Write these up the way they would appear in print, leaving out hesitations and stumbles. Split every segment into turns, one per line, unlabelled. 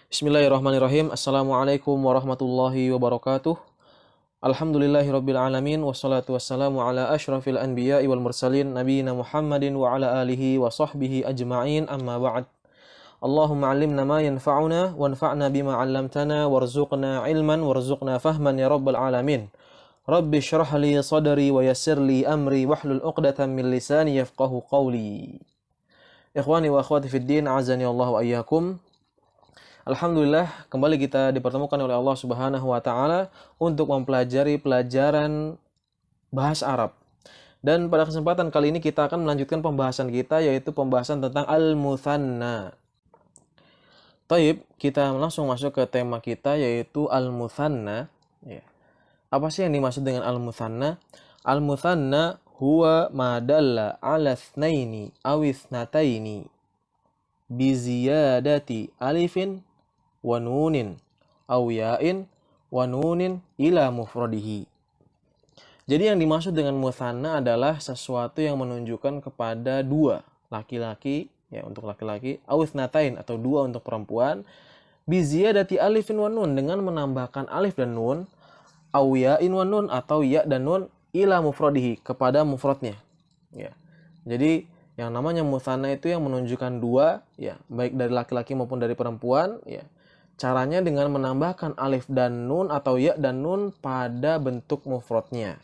Bismillahirrahmanirrahim. Assalamualaikum warahmatullahi wabarakatuh. Alhamdulillahirabbil alamin wassalatu wassalamu ala asyrafil anbiya'i wal mursalin nabiyina Muhammadin wa ala alihi wa sahbihi ajma'in amma ba'd. Allahumma 'allimna ma yanfa'una wanfa'na bima 'allamtana warzuqna ilman warzuqna fahman ya rabbal alamin. Rabbi shrah li sadri wa yassir li amri wahlul 'uqdatam min lisani yafqahu qawli. Ikhwani wa akhwati fid din, a'azani Allah wa iyyakum. Alhamdulillah, kembali kita dipertemukan oleh Allah Subhanahu wa taala untuk mempelajari pelajaran bahasa Arab. Dan pada kesempatan kali ini kita akan melanjutkan pembahasan kita, yaitu pembahasan tentang al-mutsanna. Taib, kita langsung masuk ke tema kita, yaitu al-mutsanna. Ya. Apa sih yang dimaksud dengan al-mutsanna? Al-mutsanna huwa ma dalla ala tsnaini aw itsnataini bi ziyadati alifin wa nunin aw ya'in wa nunin ila mufradihi. Jadi yang dimaksud dengan mutsanna adalah sesuatu yang menunjukkan kepada dua, laki-laki ya untuk laki-laki, aw itsnatain atau dua untuk perempuan, bi ziyadati alifin wa nun dengan menambahkan alif dan nun, aw ya'in wa nun atau ya dan nun ila mufradihi kepada mufradnya. Ya. Jadi yang namanya mutsanna itu yang menunjukkan dua ya, baik dari laki-laki maupun dari perempuan ya. Caranya dengan menambahkan alif dan nun atau ya dan nun pada bentuk mufradnya.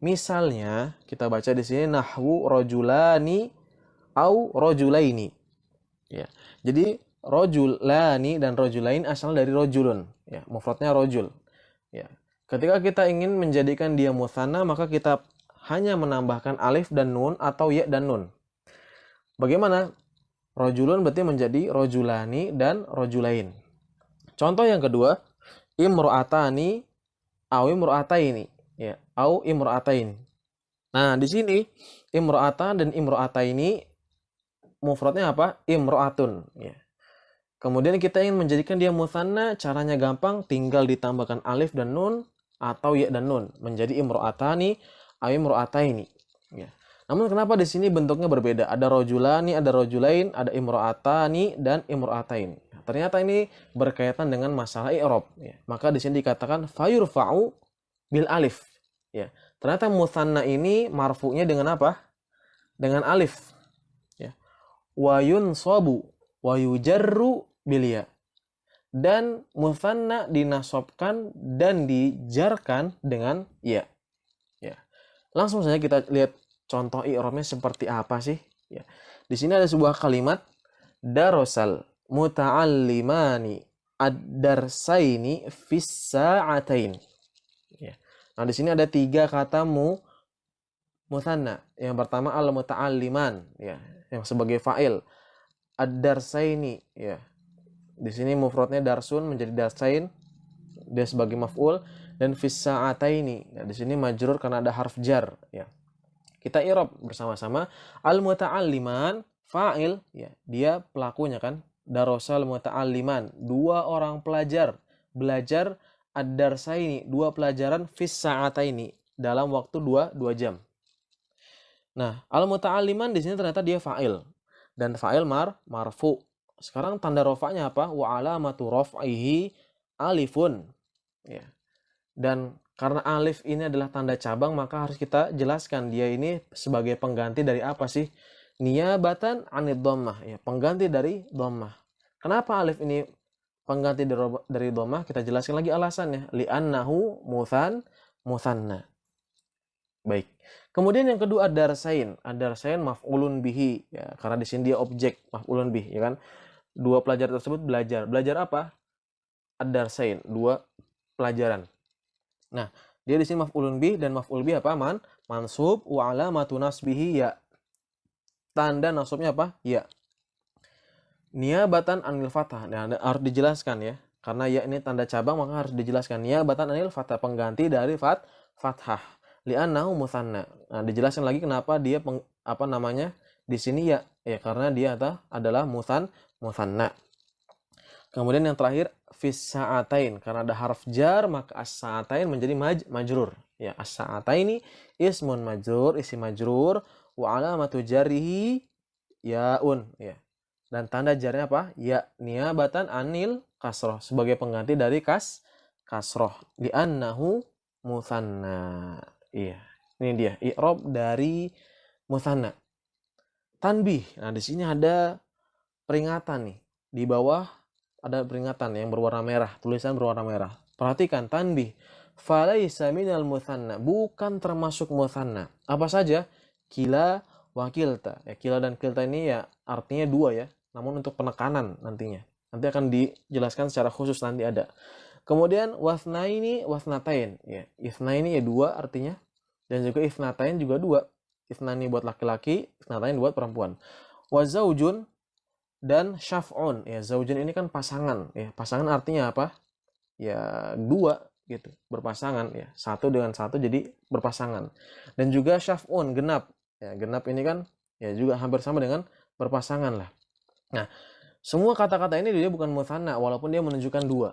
Misalnya, kita baca di sini nahwu rajulani au rajulaini. Ya. Jadi rajulani dan rajulain asal dari rajulun, ya, mufradnya rajul. Ya. Ketika kita ingin menjadikan dia mutsanna, maka kita hanya menambahkan alif dan nun atau ya dan nun. Bagaimana? Rajulun berarti menjadi rajulani dan rajulain. Contoh yang kedua, imra'atani au imra'ataini ya, au imra'atain. Nah, di sini imra'atan dan imra'ataini mufradnya apa? Imra'atun ya. Kemudian kita ingin menjadikan dia mutsanna, caranya gampang, tinggal ditambahkan alif dan nun atau ya dan nun menjadi imra'atani au imra'ataini ya. Namun kenapa di sini bentuknya berbeda? Ada rajulani, ada rajulain, ada imra'atani dan imra'atain. Ternyata ini berkaitan dengan masalah i'rab ya. Maka di sini dikatakan fayurfa'u bil alif ya. Ternyata mutsanna ini marfu'nya dengan apa? Dengan alif ya. Wa yunsabu wa yujarru bil ya. Dan mutsanna dinasabkan dan dijarkan dengan ya. Ya. Langsung saja kita lihat contoh i'rabnya seperti apa sih? Ya. Di sini ada sebuah kalimat darasal muta'allimani ad-darsaini fis sa'atain. Ya. Nah, di sini ada tiga kata mutsanna. Yang pertama al-muta'alliman ya, yang sebagai fa'il. Ad-darsaini ya. Di sini mufradnya darsun menjadi darsain, dia sebagai maf'ul, dan fis sa'ataini. Nah, di sini majrur karena ada harf jar ya. Kita i'rab bersama-sama. Al-muta'alliman fa'il ya, dia pelakunya kan. Darasal muta'alliman, dua orang pelajar belajar, ad-darsaini, dua pelajaran, fis sa'ataini, dalam waktu dua jam. Nah, al-muta'alliman di sini ternyata dia fa'il dan fa'il marfu. Sekarang tanda rafa'nya apa? Wa alamatu raf'ihi alifun. Ya. Dan karena alif ini adalah tanda cabang, maka harus kita jelaskan dia ini sebagai pengganti dari apa sih? Niyabatan anid dhammah ya, pengganti dari dhammah. Kenapa alif ini pengganti dari dhammah? Kita jelaskan lagi alasannya. Li'annahu mutsanna. Baik. Kemudian yang kedua ad-darsain. Ad-darsain maf'ulun bihi ya, karena di sini dia objek maf'ulun bih ya kan. Dua pelajar tersebut belajar. Belajar apa? Ad-darsain, dua pelajaran. Nah, dia di sini maf'ulun bih dan maf'ul bih apa? Mansub wa alamatu nasbihi ya. Tanda nasabnya apa? Ya. Niyabatan anil fathah. Nah, harus dijelaskan ya. Karena ya ini tanda cabang, maka harus dijelaskan. Niyabatan anil fathah, pengganti dari fathah. Li'annahu mutsanna. Nah, dijelaskan lagi kenapa dia di sini ya. Ya, karena dia adalah mutsanna. Kemudian yang terakhir fis sa'atain, karena ada harf jar maka as-sa'atain menjadi majrur. Ya, as-sa'ataini ismun majrur, isim majrur, wa alamatu jarrihi yaun ya. dan tanda jarnya apa? Ya, niabatan anil kasroh, sebagai pengganti dari kasroh. Li'annahu muthanna. Iya, ini dia i'rab dari muthanna. Tanbih. Nah, di sini ada peringatan nih. Di bawah ada peringatan yang berwarna merah, tulisan berwarna merah. Perhatikan tanbih. Falaisa minal muthanna, bukan termasuk muthanna. Apa saja? Kila wa kilta. Ya, kila dan kilta ini ya artinya dua ya, namun untuk penekanan nantinya. Nanti akan dijelaskan secara khusus, nanti ada. Kemudian wasnaini wasnatain, ya. Isnaini ya dua artinya, dan juga isnatain juga dua. Isnani buat laki-laki, isnatain buat perempuan. Wazaujun dan syaf'un, ya. Zaujun ini kan pasangan, ya. Pasangan artinya apa? Ya dua gitu, berpasangan ya. Satu dengan satu jadi berpasangan. Dan juga syaf'un, genap. Ya, genap ini kan ya juga hampir sama dengan berpasangan lah. Nah, semua kata-kata ini dia bukan mutsanna walaupun dia menunjukkan dua.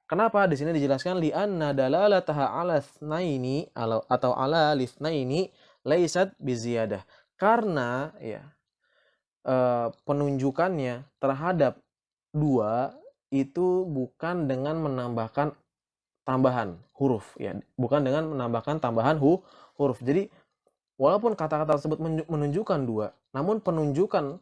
Kenapa? Di sini dijelaskan li'anna dalalataha 'ala tsnaini atau 'ala litsnaini laisat biziyadah. Karena ya penunjukannya terhadap dua itu bukan dengan menambahkan tambahan huruf ya, bukan dengan menambahkan tambahan huruf. Jadi walaupun kata-kata tersebut menunjukkan dua, namun penunjukan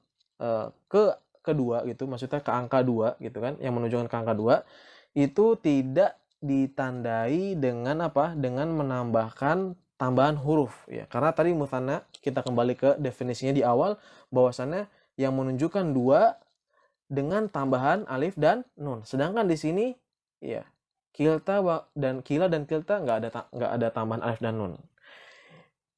ke kedua gitu, maksudnya ke angka dua gitu kan, yang menunjukkan ke angka dua itu tidak ditandai dengan apa? Dengan menambahkan tambahan huruf ya. Karena tadi mutsanna, kita kembali ke definisinya di awal, bahwasannya yang menunjukkan dua dengan tambahan alif dan nun. Sedangkan di sini ya kilta dan kila dan kilta nggak ada tambahan alif dan nun.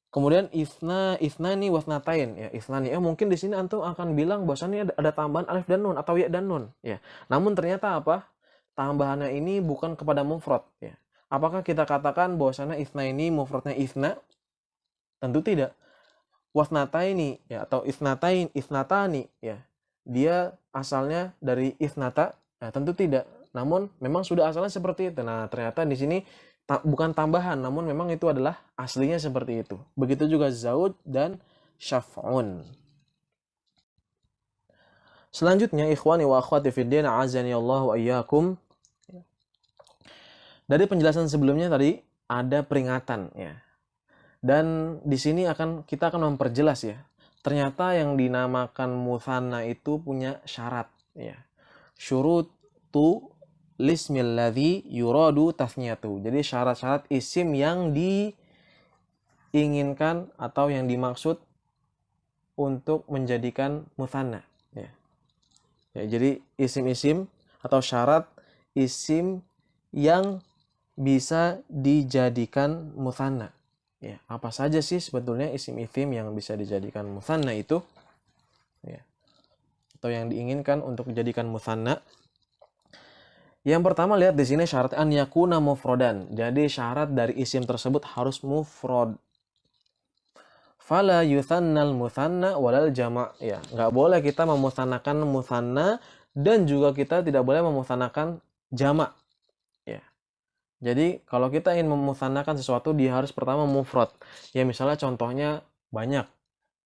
Kemudian isnani wasnatain ya, isnani. Mungkin di sini antum akan bilang bahwasannya ada tambahan alif dan nun atau ya dan nun ya. Namun ternyata apa? Tambahannya ini bukan kepada mufrad ya. Apakah kita katakan bahwasannya isnaini mufradnya isna? Tentu tidak. Wasnataini ya atau isnatani ya. Dia asalnya dari isnata? Nah, tentu tidak. Namun memang sudah asalnya seperti itu. Nah, ternyata di sini bukan tambahan, namun memang itu adalah aslinya seperti itu. Begitu juga zauj dan syaf'un. Selanjutnya, ikhwani wa akhwati fid din, a'azani Allah wa iyyakum. Dari penjelasan sebelumnya tadi ada peringatan ya. Dan di sini kita akan memperjelas ya. Ternyata yang dinamakan mutsanna itu punya syarat ya. Syurutu lismil ladzi yuradu tasniyatu. Jadi syarat-syarat isim yang diinginkan atau yang dimaksud untuk menjadikan mutsanna ya. Ya, jadi isim-isim atau syarat isim yang bisa dijadikan mutsanna. Ya, apa saja sih sebetulnya isim-isim yang bisa dijadikan mutsanna itu? Ya. Atau yang diinginkan untuk dijadikan mutsanna. Yang pertama, lihat di sini syarat an yakuna mufradan. Jadi syarat dari isim tersebut harus mufrad. Fala yuthannal mutsanna walal jama'. Ya, enggak boleh kita memutsannakan mutsanna dan juga kita tidak boleh memutsannakan jama'. Ya. Jadi kalau kita ingin memutsannakan sesuatu, dia harus pertama mufrad. Ya, misalnya contohnya banyak.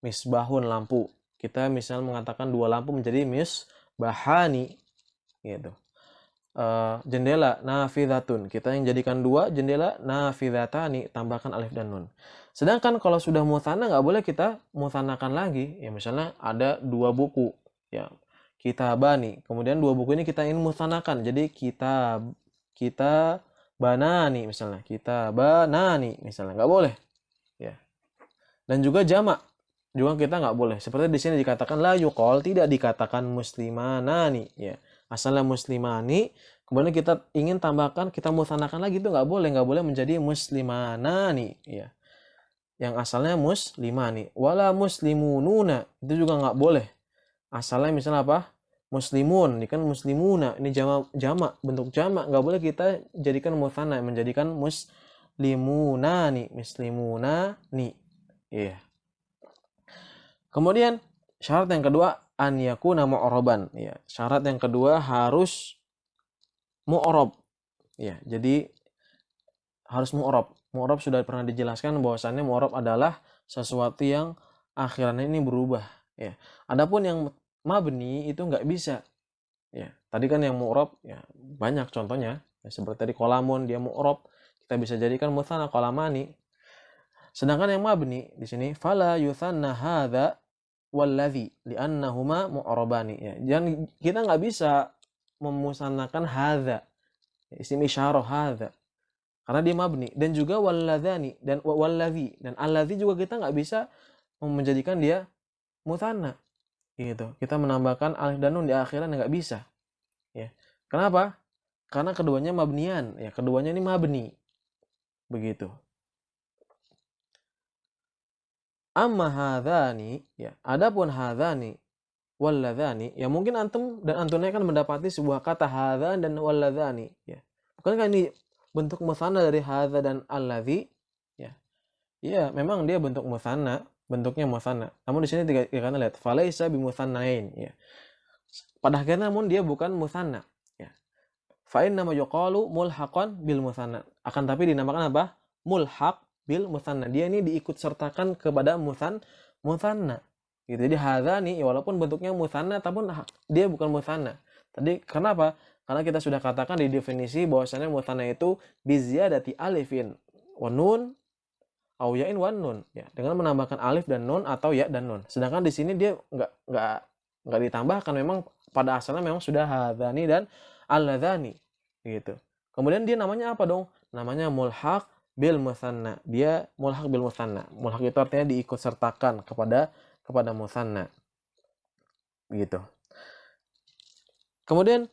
Misbahun, lampu. Kita misalnya mengatakan dua lampu menjadi misbahani gitu. Jendela nafidatun, kita yang jadikan dua jendela nafidatani, tambahkan alif dan nun. Sedangkan kalau sudah mutsanna nggak boleh kita mutsannakan lagi. Ya misalnya ada dua buku ya, kitabani, kemudian dua buku ini kita ingin mutsannakan jadi kita banani misalnya, kita banani misalnya, nggak boleh ya. Dan juga jamak juga kita nggak boleh. Seperti di sini dikatakan la yuqal, tidak dikatakan muslimanani ya. Asalnya muslimani, kemudian kita ingin tambahkan, kita mutsannakan lagi, itu nggak boleh menjadi muslimanani ya. Yang asalnya muslimani. Wala muslimununa, itu juga nggak boleh. Asalnya misalnya apa? Muslimun, ini kan muslimuna, ini jamak, bentuk jamak, nggak boleh kita jadikan mutsanna, menjadikan muslimunani, muslimunani. Iya. Kemudian syarat yang kedua an yakuna mu'raban ya. Syarat yang kedua harus mu'rab ya. Jadi harus mu'rab. Mu'rab sudah pernah dijelaskan bahwasannya mu'rab adalah sesuatu yang akhirannya ini berubah ya. Adapun yang mabni itu nggak bisa. Ya, tadi kan yang mu'rab ya banyak contohnya. Ya, seperti tadi kolamun dia mu'rab, kita bisa jadikan mutsanna kolamani. Sedangkan yang mabni di sini fala yutsanna hadza walladzi li'annahuma mu'rabani. Ya, jangan kita nggak bisa memusannakan hadza, isim isyarah hadza, karena dia mabni, dan juga walladzani dan walladzi dan alladzi juga kita nggak bisa menjadikan dia mutsanna gitu. Kita menambahkan alif dan nun di akhiran nggak bisa. Ya. Kenapa? Karena keduanya mabnian, ya keduanya ini mabni. Begitu. Amma hadzani, ya, adapun hadzani walladzani, ya mungkin antum dan antunnya kan mendapati sebuah kata hadzan dan walladzani, ya. Bukankah ini bentuk mutsanna dari hadza dan alladzi? Ya. Iya, memang dia bentuk mutsanna, bentuknya mutsanna. Namun di sini dikatakan lihat falaisa bimutsannain, ya. Pada akhirnya namun dia bukan mutsanna, ya. Fa inna ma yuqalu mulhaqan bil mutsanna. Akan tapi dinamakan apa? Mulhaq bil mutsanna. Dia ini diikut sertakan kepada mutsanna. Gitu. Jadi hadza nih ya, walaupun bentuknya mutsanna tapi dia bukan mutsanna. Tadi kenapa? Karena kita sudah katakan di definisi bahwasanya mutsanna itu biziyadati alifin wa nun au ya'in wan nun, ya, dengan menambahkan alif dan nun atau ya dan nun. Sedangkan di sini dia enggak ditambahkan, memang pada asalnya memang sudah hadzani dan alladzani gitu. Kemudian dia namanya apa dong? Namanya mulhaq bil mutsanna. Dia mulhaq bil mutsanna. Mulhaq itu artinya diikut sertakan kepada mutsanna. Begitu. Kemudian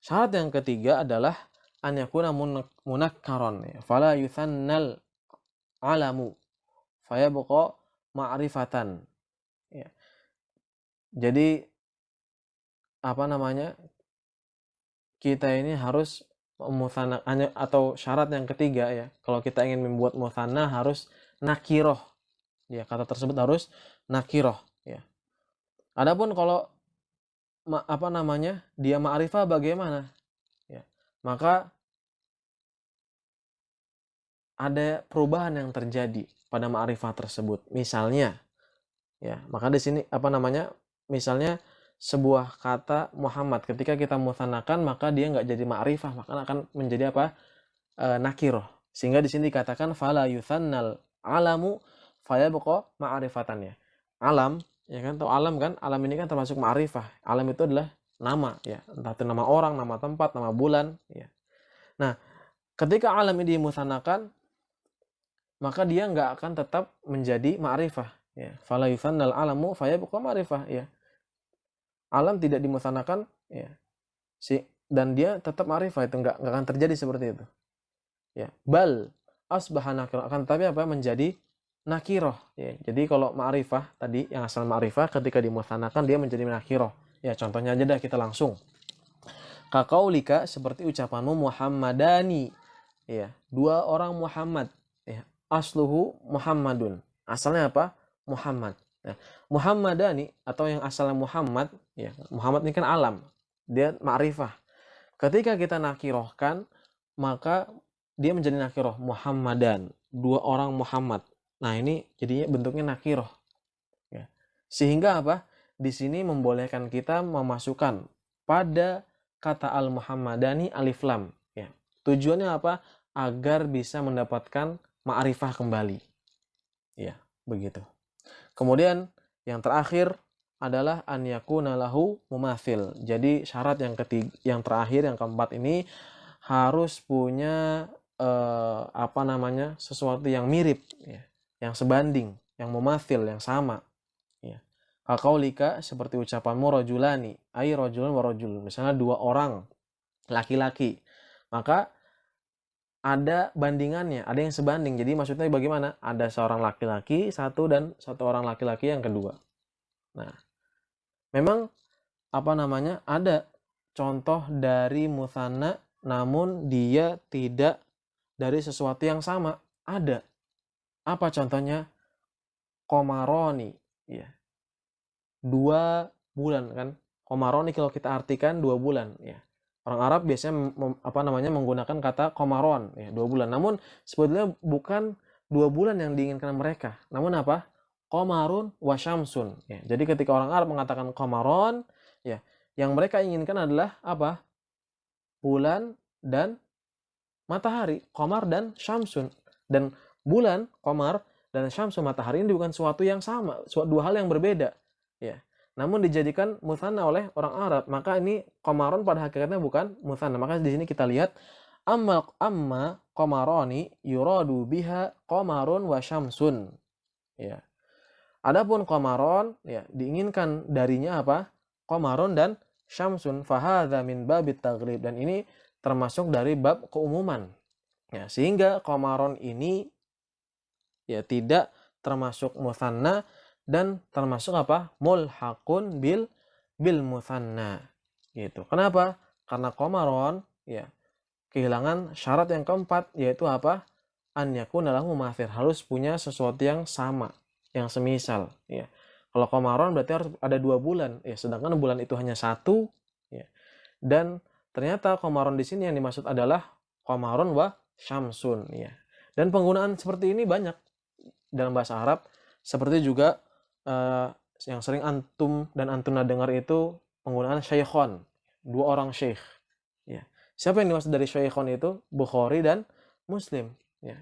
syarat yang ketiga adalah an yakuna munakkaron, ya. Fala yuthannal alamu fayabqa ma'rifatan. Ya. Jadi apa namanya? Kita ini harus mutsanna, atau syarat yang ketiga ya, kalau kita ingin membuat mutsanna harus nakiroh, ya, kata tersebut harus nakiroh, ya. Adapun kalau apa namanya dia ma'rifah bagaimana, ya, maka ada perubahan yang terjadi pada ma'rifah tersebut. Misalnya, ya, maka di sini apa namanya, misalnya sebuah kata Muhammad ketika kita mutsannakan maka dia nggak jadi ma'rifah, maka akan menjadi apa? Nakiroh. Sehingga di sini dikatakan fala yuthannal alamu fayabqa ma'rifatan, ya. Alam, ya kan, tahu alam kan? Alam ini kan termasuk ma'rifah. Alam itu adalah nama, ya, entah itu nama orang, nama tempat, nama bulan, ya. Nah, ketika alam ini dimutsannakan maka dia nggak akan tetap menjadi ma'rifah, ya. Fala yuthannal alamu fayabqa ma'rifah, ya. Alam tidak dimutsannakan, ya, dan dia tetap ma'rifah, itu nggak akan terjadi seperti itu, ya. Bal asbaha nakiroh, akan tapi apa? Menjadi nakiroh, ya. Jadi kalau ma'rifah tadi yang asal ma'rifah ketika dimutsannakan dia menjadi nakiroh, ya. Contohnya aja dah, kita langsung. Kaqaulika, seperti ucapanmu Muhammadani, ya, dua orang Muhammad, ya. Asluhu Muhammadun, asalnya apa? Muhammad. Nah, Muhammadani atau yang asalnya Muhammad, ya, Muhammad ini kan alam, dia ma'rifah. Ketika kita nakirohkan maka dia menjadi nakiroh, Muhammadan, dua orang Muhammad. Nah, ini jadinya bentuknya nakiroh, ya. Sehingga apa? Di sini membolehkan kita memasukkan pada kata al-Muhammadani alif lam, ya. Tujuannya apa? Agar bisa mendapatkan ma'rifah kembali, ya, begitu. Kemudian yang terakhir adalah an yakuna lahu mumathil. Jadi syarat yang ketiga, yang terakhir, yang keempat ini harus punya apa namanya, sesuatu yang mirip, ya, yang sebanding, yang mumathil, yang sama, ya. Kaqaulika, seperti ucapanmu rajulani, ai rajulun wa rajul. Misalnya dua orang laki-laki, maka ada bandingannya, ada yang sebanding. Jadi maksudnya bagaimana? Ada seorang laki-laki satu dan satu orang laki-laki yang kedua. Nah, memang apa namanya, ada contoh dari mutsanna namun dia tidak dari sesuatu yang sama. Ada. Apa contohnya? Qamaroni, ya. 2 bulan kan? Qamaroni kalau kita artikan 2 bulan, ya. Orang Arab biasanya menggunakan kata qamaron, ya, 2 bulan. Namun sebetulnya bukan 2 bulan yang diinginkan mereka. Namun apa? Qamarun wa syamsun, ya. Jadi ketika orang Arab mengatakan qamaron, ya. Yang mereka inginkan adalah apa? Bulan dan matahari, qamar dan syamsun. Dan bulan, qamar dan syamsun, matahari ini bukan suatu yang sama, dua hal yang berbeda, ya. Namun dijadikan mutsanna oleh orang Arab, maka ini qamaron pada hakikatnya bukan mutsanna. Maka di sini kita lihat amma qamarani yuradu biha qamarun wa syamsun, ya. Adapun qamaron, ya, diinginkan darinya apa? Qamarun dan syamsun. Fahadza min babit taghlib, dan ini termasuk dari bab keumuman. Ya, sehingga qamaron ini ya tidak termasuk mutsanna dan termasuk apa? Mulhaqun bil mutsanna. Gitu. Kenapa? Karena qamaron ya kehilangan syarat yang keempat, yaitu apa? An yakuna lahu mumathil, harus punya sesuatu yang sama, yang semisal, ya. Kalau qamaron berarti harus ada 2 bulan, ya, sedangkan bulan itu hanya 1, ya. Dan ternyata qamaron di sini yang dimaksud adalah qamaron wa syamsun, ya. Dan penggunaan seperti ini banyak dalam bahasa Arab, seperti juga yang sering antum dan antuna dengar itu penggunaan syaikhon, 2 orang syekh, ya. Siapa yang dimaksud dari syaikhon itu? Bukhari dan Muslim, ya.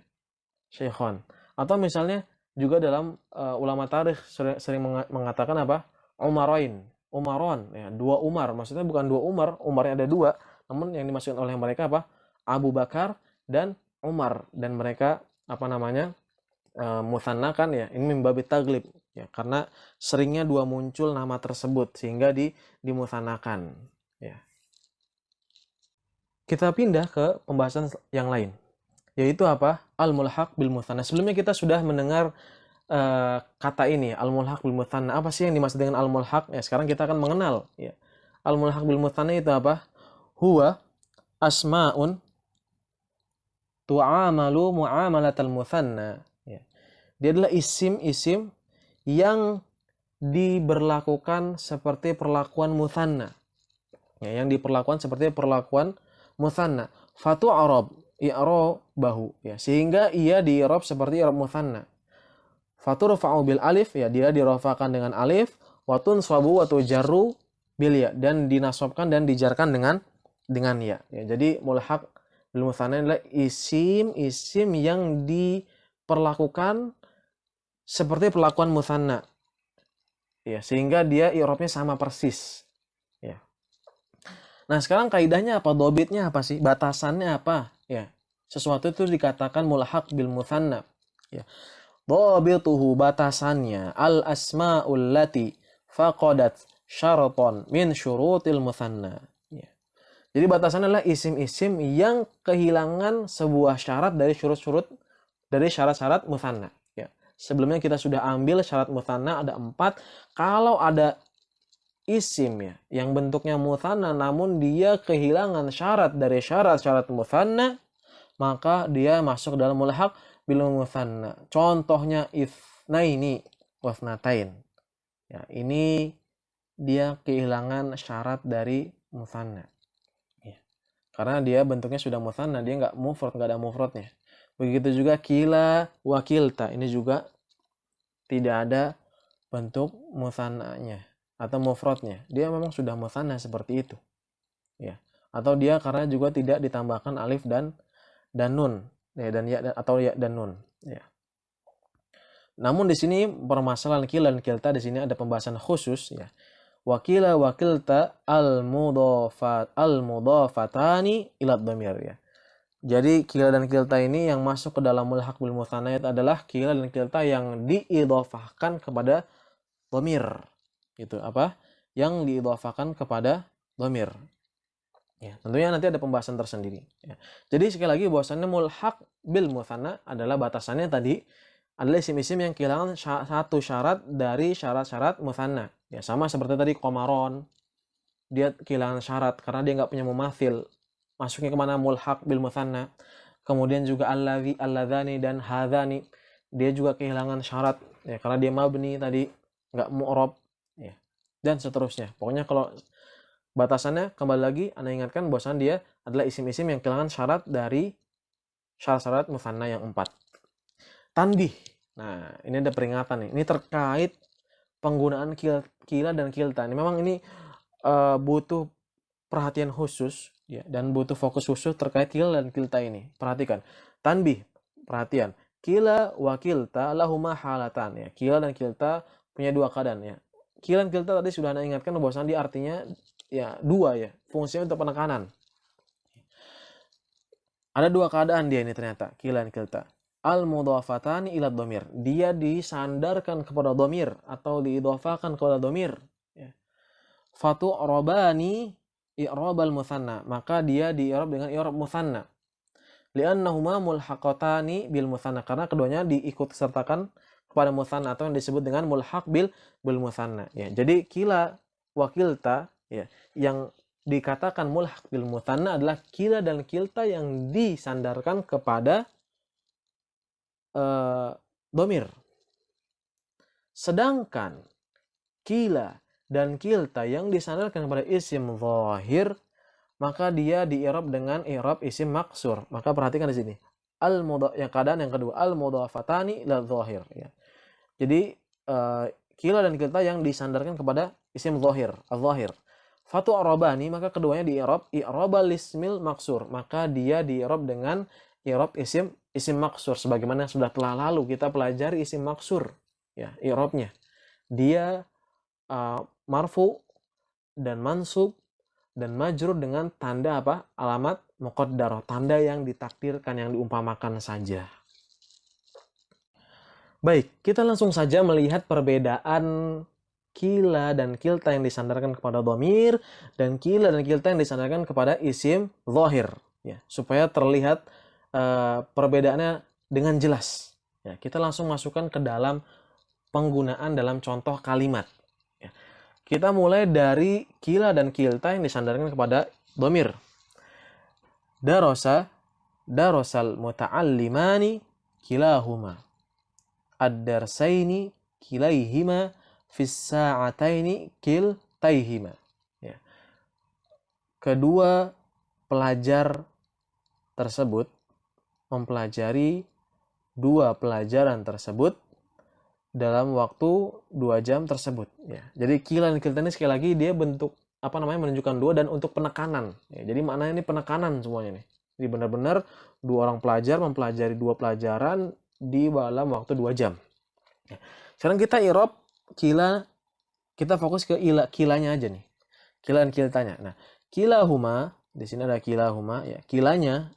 Syaikhon. Atau misalnya juga dalam ulama tarikh sering mengatakan apa? Umaron, ya, 2 Umar. Maksudnya bukan 2 Umar, Umarnya ada 2, namun yang dimaksudkan oleh mereka apa? Abu Bakar dan Umar, dan mereka apa namanya? Mutsannakan, ya. Ini min babit taglib, ya, karena seringnya 2 muncul nama tersebut sehingga dimutsannakan, ya. Kita pindah ke pembahasan yang lain, yaitu apa? Al-mulhaq bil mutsanna. Sebelumnya kita sudah mendengar kata ini, al-mulhaq bil mutsanna. Apa sih yang dimaksud dengan al-mulhaq? Ya, sekarang kita akan mengenal, ya. Al-mulhaq bil mutsanna itu apa? Huwa asma'un tu'amalu mu'amalatal mutsanna. Ya. Dia adalah isim-isim yang diberlakukan seperti perlakuan mutsanna. Ya, yang diperlakukan seperti perlakuan mutsanna. Fatu arab i'rabahu, ya, sehingga ia di-i'rab seperti i'rab mutsanna. Faturfa'u bil alif, ya, dia dirafakan dengan alif, wa tunswabu wa tujarru bil ya, dan dinasabkan dan dijarkan dengan ya. Ya, jadi mulhaq bil mutsanna adalah isim-isim yang diperlakukan seperti perlakuan mutsanna, ya, sehingga dia i'rabnya sama persis, ya. Nah, sekarang kaidahnya apa? Dobitnya apa sih? Batasannya apa? Ya, sesuatu itu dikatakan mulhaq bil mutsanna, ya. Dobituhu, batasannya, al asmaul lati faqadat syaraton min syurutil mutsanna, ya. Jadi batasannya adalah isim-isim yang kehilangan sebuah syarat dari syarat-syarat mutsanna, ya. Sebelumnya kita sudah ambil syarat mutsanna ada 4. Kalau ada isim, ya, yang bentuknya mutsanna namun dia kehilangan syarat dari syarat-syarat mutsanna, maka dia masuk dalam mulhaq bil mutsanna. Contohnya itsnaini wasnatain, ya, ini dia kehilangan syarat dari mutsanna, ya. Karena dia bentuknya sudah mutsanna, dia nggak ada mufradnya. Begitu juga kila wa kilta, ini juga tidak ada bentuk mutsannanya atau mufradnya, dia memang sudah mutsanna seperti itu, ya. Atau dia karena juga tidak ditambahkan alif dan nun, ya, dan ya, atau ya dan nun, ya. Namun di sini permasalahan kila dan kilta, di sini ada pembahasan khusus, ya. Wakila wakilta al mudafatani ila dhamir, ya. Jadi kila dan kilta ini yang masuk ke dalam mulhaq bil mutsanna adalah kila dan kilta yang diidhafahkan kepada dhamir. Itu apa? Yang diidhafahkan kepada dhamir. Ya, tentunya nanti ada pembahasan tersendiri, ya. Jadi sekali lagi bahwasannya mulhaq bil mutsanna adalah batasannya tadi adalah isim-isim yang kehilangan satu syarat dari syarat-syarat mutsanna. Ya, sama seperti tadi qamaron, dia kehilangan syarat karena dia nggak punya mumathil. Masuknya kemana? Mulhaq bil mutsanna. Kemudian juga allazi, alladzani dan hadzani, dia juga kehilangan syarat, ya, karena dia mabni tadi, nggak mu'rab, ya. Dan seterusnya. Pokoknya kalau batasannya kembali lagi Anda ingatkan bahwasan dia adalah isim-isim yang kehilangan syarat dari syarat-syarat mutsanna yang 4. Tanbih. Nah, ini ada peringatan nih. Ini terkait penggunaan kila dan kilta. Ini memang ini butuh perhatian khusus ya, dan butuh fokus khusus terkait kila dan kilta ini. Perhatikan. Tanbih, perhatian. Kila wa kilta lahuma halatan ya. Kila dan kilta punya dua keadaan ya. Kila dan kilta tadi sudah Anda ingatkan bahwasanya dia artinya ya dua ya, fungsinya untuk penekanan. Ada dua keadaan dia ini ternyata, kila dan kilta. Al-mudhafatani ila dhamir. Dia disandarkan kepada dhamir atau diidhafakan kepada dhamir. Ya. Fatu robani i'rabal muthanna. Maka dia di'irab dengan i'rab muthanna. Li'annahuma mulhaqatani bil muthanna. Karena keduanya diikut sertakan kepada muthanna atau yang disebut dengan mulhaq bil muthanna. Ya. Jadi kila wa kilta ya, yang dikatakan mulhaq bil muthanna adalah kila dan kilta yang disandarkan kepada dhamir. Sedangkan kila dan kilta yang disandarkan kepada isim zahir, maka dia di'irab dengan i'rab isim maksur. Maka perhatikan di sini. Yang keadaan yang kedua, al-mudhafatani ila zahir ya. Jadi kila dan kilta yang disandarkan kepada isim zahir, al-zahir. Fatu arabani, maka keduanya di'irab i'rabal ismil maksur. Maka dia di'irab dengan i'rab isim maksur, sebagaimana sudah telah lalu kita pelajari isim maksur ya, i'rabnya. Dia marfu dan mansub dan majrur dengan tanda apa? Alamat muqaddarah, tanda yang ditakdirkan, yang diumpamakan saja. Baik, kita langsung saja melihat perbedaan kila dan kilta yang disandarkan kepada dhamir dan kila dan kilta yang disandarkan kepada isim zahir ya, supaya terlihat perbedaannya dengan jelas ya. Kita langsung masukkan ke dalam penggunaan dalam contoh kalimat ya. Kita mulai dari kila dan kilta yang disandarkan kepada dhamir. Darasal muta'allimani kilahuma, ad-darsaini kilaihima fis sa'ataini kiltaihima ya. Kedua pelajar tersebut mempelajari dua pelajaran tersebut dalam waktu 2 jam tersebut ya. Jadi kila dan kilta ini sekali lagi dia bentuk menunjukkan dua dan untuk penekanan ya. Jadi maknanya ini penekanan semuanya nih. Jadi benar-benar dua orang pelajar mempelajari dua pelajaran di dalam waktu 2 jam ya. Sekarang kita i'rab kila, kita fokus ke kilanya aja nih. Kila dan kiltanya. Nah, kilahuma, di sini ada kilahuma ya. Kilanya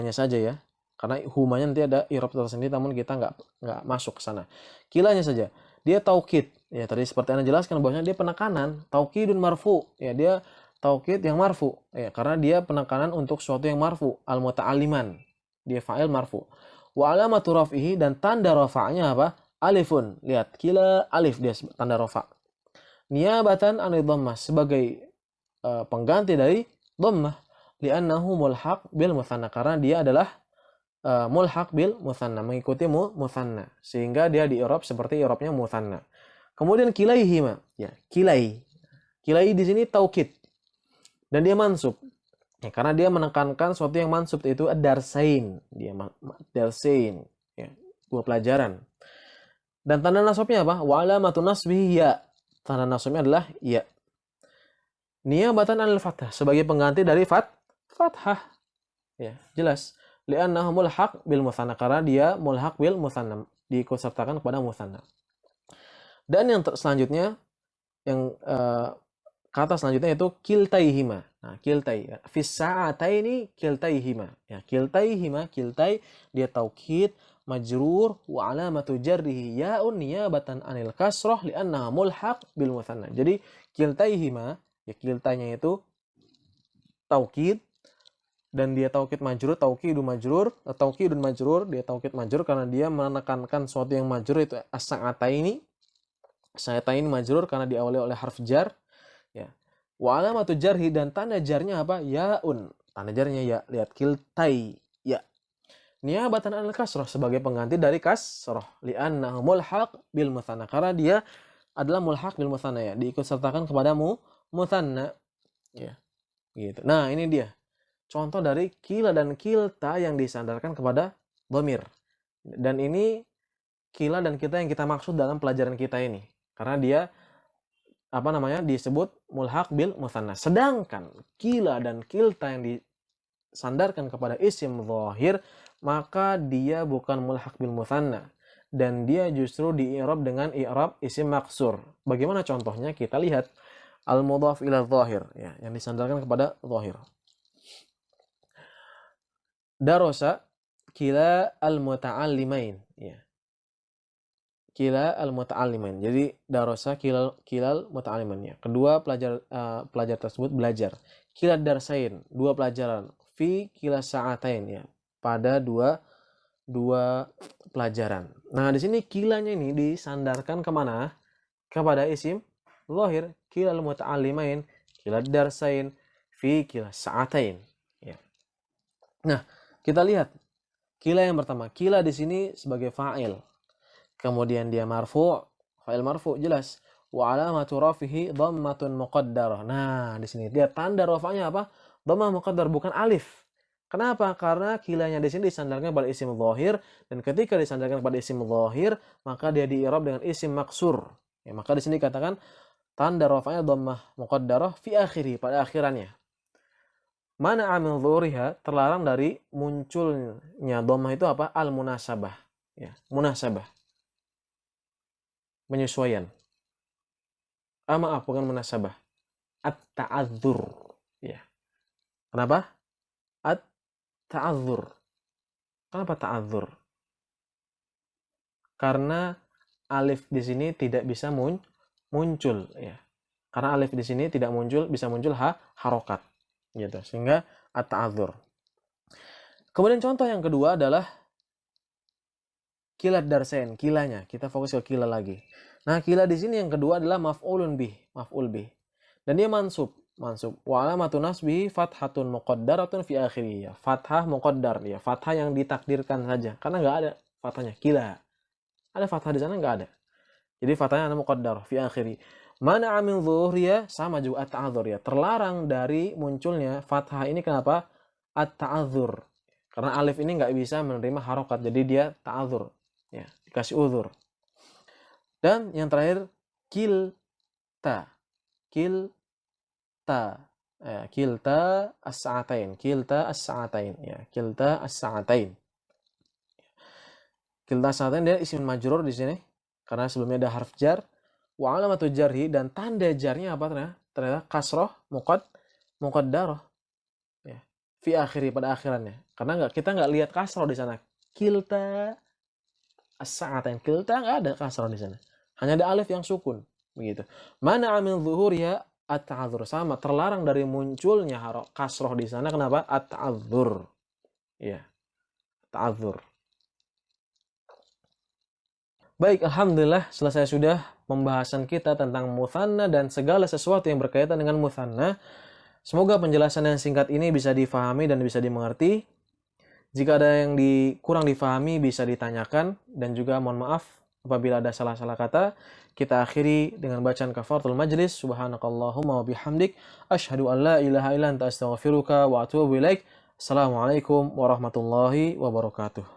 saja ya. Karena humanya nanti ada i'rab tersendiri, namun kita nggak masuk ke sana. Kilanya saja. Dia taukid. Ya, tadi seperti Anda jelaskan bahwasanya dia penekanan, taukidun marfu. Ya, dia taukid yang marfu. Ya, karena dia penekanan untuk suatu yang marfu, al-muta'alliman. Dia fa'il marfu. Wa alamatu raf'ihi, dan tanda rafa'nya apa? Alifun. Lihat, kila alif dia tanda rafa'. Niyabatan anil dhammah, sebagai pengganti dari dhammah. Li'annahu mulhaq bil mutsanna, karena dia adalah mulhaq bil mutsanna, mengikuti mutsanna, sehingga dia di-i'rab seperti i'rabnya mutsanna. Kemudian kilaihima, ya, kilai di sini taukid dan dia mansub. Ya, karena dia menekankan suatu yang mansub, itu ad-darsain, dia darsain, ya, dua pelajaran. Dan tanda nasabnya apa? Wa alamatun nasbihi ya. Tanda nasabnya adalah ya. Niyabatan anil fathah, sebagai pengganti dari fathah. Ya, jelas. Li'annahu mulhaq bil mutsanna, karena dia mulhaq bil mutsanna, diikutsertakan kepada mutsanna. Dan yang selanjutnya, yang kata selanjutnya itu kiltaihima. Nah, kiltai. Fis sa'ataini kiltaihima. Ya, kiltaihima, kiltai dia taukid majrur wa alamatu jarrihi ya'un niyabatan anil kasrah li'annaha mulhaq bil mutsanna. Jadi kiltaihima, ya, kiltanya itu taukid dan dia taukid majrur, taukidun majrur, dia taukid majrur karena dia menekankan suatu yang majrur, itu as-sa'ataini. Sa'ataini majrur karena diawali oleh harf jar, ya. Wa alamatu jarhi, dan tanda jarnya apa? Ya'un. Tanda jarnya ya. Lihat, kiltai ya. Niyabatan anil kasrah, sebagai pengganti dari kasrah. Li'annahu mulhaq bil mutsanna, karena dia adalah mulhaq bil mutsanna, ya, diikut sertakan kepada mutsanna, ya. Gitu. Nah, ini dia contoh dari kila dan kilta yang disandarkan kepada dhamir. Dan ini kila dan kilta yang kita maksud dalam pelajaran kita ini. Karena dia disebut mulhaq bil mutsanna. Sedangkan kila dan kilta yang disandarkan kepada isim zahir, maka dia bukan mulhaq bil mutsanna dan dia justru di-i'rab dengan i'rab isim maksur. Bagaimana contohnya? Kita lihat al-mudhaf ila zahir, ya, yang disandarkan kepada zahir. Darasa kila al-muta'allimain, ya. Kila al-muta'allimain. Jadi darasa kilal muta'allimain, ya. Kedua pelajar tersebut belajar. Kila darsain, dua pelajaran. Fi kila sa'atain, ya. Pada dua pelajaran. Nah, di sini kilanya ini disandarkan kemana? Kepada isim zahir. Kila al-muta'allimain, kila darsain, fi kila sa'atain, ya. Nah, kita lihat kila yang pertama. Kila di sini sebagai fa'il. Kemudian dia marfu', fa'il marfu' jelas. Wa alamatu rafihi dhammatun muqaddarah. Nah, di sini dia tanda rafa'nya apa? Dhammah muqaddar, bukan alif. Kenapa? Karena kilanya di sini disandarkan pada isim zahir, dan ketika disandarkan pada isim zahir, maka dia di-i'rab dengan isim maksur. Ya, maka di sini dikatakan tanda rafa'nya dhammah muqaddarah fi akhiri, pada akhirannya. Mana amil zuhuriha, terlarang dari munculnya dhammah itu apa? Al-munasabah. Ya, munasabah. Penyesuaian. Maaf, bukan munasabah. At-ta'adzur. Ya. Kenapa? At-ta'adzur. Kenapa ta'adzur? Karena alif di sini tidak bisa muncul, ya. Karena alif di sini tidak muncul, bisa muncul harokat. Gitu. Sehingga at-ta'adzur. Kemudian contoh yang kedua adalah kilat darsain, kilanya. Kita fokus ke kila lagi. Nah, kila di sini yang kedua adalah maf'ul bih. Dan dia mansub. Wa alamatu nasbihi fathatun muqaddaratun fi akhirih. Ya, fathah muqaddar, ya, fathah yang ditakdirkan saja. Karena enggak ada fathahnya, kila. Ada fathah di sana, enggak ada. Jadi fathahnya ada muqaddar fi akhirih. Mana amil zuhriya, sama juga at-ta'adzur, ya. Terlarang dari munculnya fathah ini, kenapa? At-ta'adzur. Karena alif ini enggak bisa menerima harokat, jadi dia ta'adzur. Ya, dikasih uzur. Dan yang terakhir kilta as-sa'atain, ya, kilta as-sa'atain. Kilta as-sa'atain dia isim majrur di sini karena sebelumnya ada harf jar. Wa alamatu jarhi, dan tanda jarnya apa ternyata kasroh muqaddarah, ya, fi akhiri, pada akhirannya. Karena kita nggak lihat kasroh di sana. Kilta as-sa'atain, kilta nggak ada kasroh di sana. Hanya ada alif yang sukun, begitu. Mana amil zuhuriya at-ta'adzur, sama, terlarang dari munculnya kasroh di sana. Kenapa? At-ta'adzur. Ya. Ta'adzur. Baik, alhamdulillah selesai sudah pembahasan kita tentang mutsanna dan segala sesuatu yang berkaitan dengan mutsanna. Semoga penjelasan yang singkat ini bisa difahami dan bisa dimengerti. Jika ada yang kurang difahami bisa ditanyakan, dan juga mohon maaf apabila ada salah-salah kata. Kita akhiri dengan bacaan kafaratul majlis. Subhanakallahumma wa bihamdik, asyhadu an la ilaha illa anta astaghfiruka wa atubu ilaik. Assalamualaikum warahmatullahi wabarakatuh.